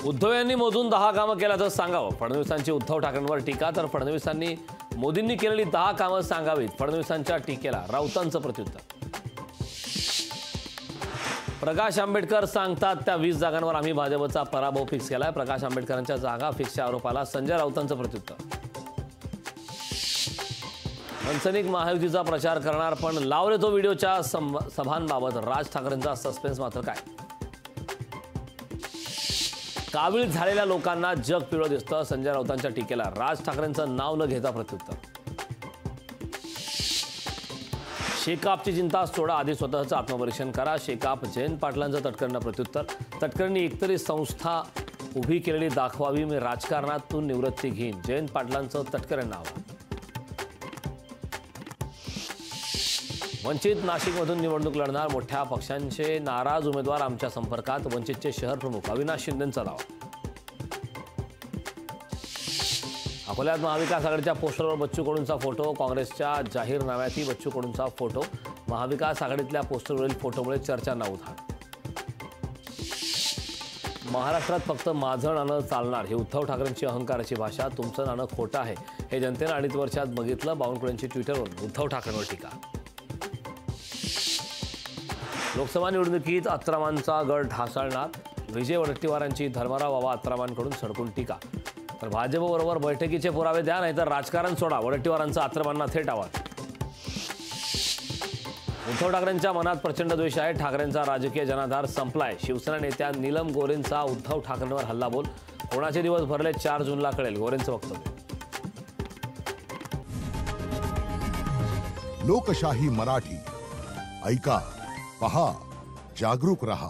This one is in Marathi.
उद्धव यांनी मोजून 10 कामं केल्याचं सांगावं. फडणवीसांची उद्धव ठाकरेंवर टीका. तर फडणवीसांनी मोदींनी केलेली 10 कामं सांगावीत. फडणवीसांच्या टीकेला राऊतांचं प्रत्युत्तर. प्रकाश आंबेडकर सांगतात त्या 20 जागांवर आम्ही भाजपचा पराभव फिक्स केलाय. प्रकाश आंबेडकरांच्या जागा फिक्सच्या आरोपाला संजय राऊतांचं प्रत्युत्तर. मनसैनिक महायुतीचा प्रचार करणार पण लावले तो व्हिडिओच्या सभांबाबत राज ठाकरेंचा सस्पेन्स मात्र काय. कावीळ झालेल्या लोकांना जग पिवळं दिसतं. संजय राऊतांच्या टीकेला राज ठाकरेंचं नाव न घेता प्रत्युत्तर. शेकापची चिंता सोडा, आधी स्वतःचं आत्मपरीक्षण करा. शेकाप जयंत पाटलांचं तटकरेंना प्रत्युत्तर. तटकरेंनी एकतरी संस्था उभी केलेली दाखवावी, मी राजकारणातून निवृत्ती घेईन. जयंत पाटलांचं तटकरेंना आव्हान. वंचित नाशिकमधून निवडणूक लढणार. मोठ्या पक्षांचे नाराज उमेदवार आमच्या संपर्कात. वंचितचे शहर प्रमुख अविनाश शिंदेंचा दावा. अकोल्यात महाविकास आघाडीच्या पोस्टरवर बच्चू कडूंचा फोटो. काँग्रेसच्या जाहीरनाम्यातही बच्चू कडूंचा फोटो. महाविकास आघाडीतल्या पोस्टरवरील फोटोमुळे चर्चांना उधाण. महाराष्ट्रात फक्त माझं नाणं चालणार, ही उद्धव ठाकरेंची अहंकाराची भाषा. तुमचं नाणं खोटं आहे हे जनतेनं अडीच वर्षात बघितलं. बावनकुळेंची ट्विटरवर उद्धव ठाकरेंवर टीका. लोकसभा निवडणुकीत अत्रामांचा गड ढासळणार. विजय वडेट्टीवारांची धर्मराव बाबा अत्रामांकडून सडकून टीका. तर भाजपबरोबर बैठकीचे पुरावे द्या, नाहीतर राजकारण सोडा. वडेट्टीवारांचा अत्रामांना थेट आवाज. उद्धव ठाकरेंच्या मनात प्रचंड द्वेष आहे. ठाकरेंचा राजकीय जनाधार संपलाय. शिवसेना नेत्या नीलम गोरेंचा उद्धव ठाकरेंवर हल्लाबोल. कोणाचे दिवस भरले 4 जूनला कळेल, गोरेंचं वक्तव्य. लोकशाही मराठी ऐका, पहा, जागरूक रहा.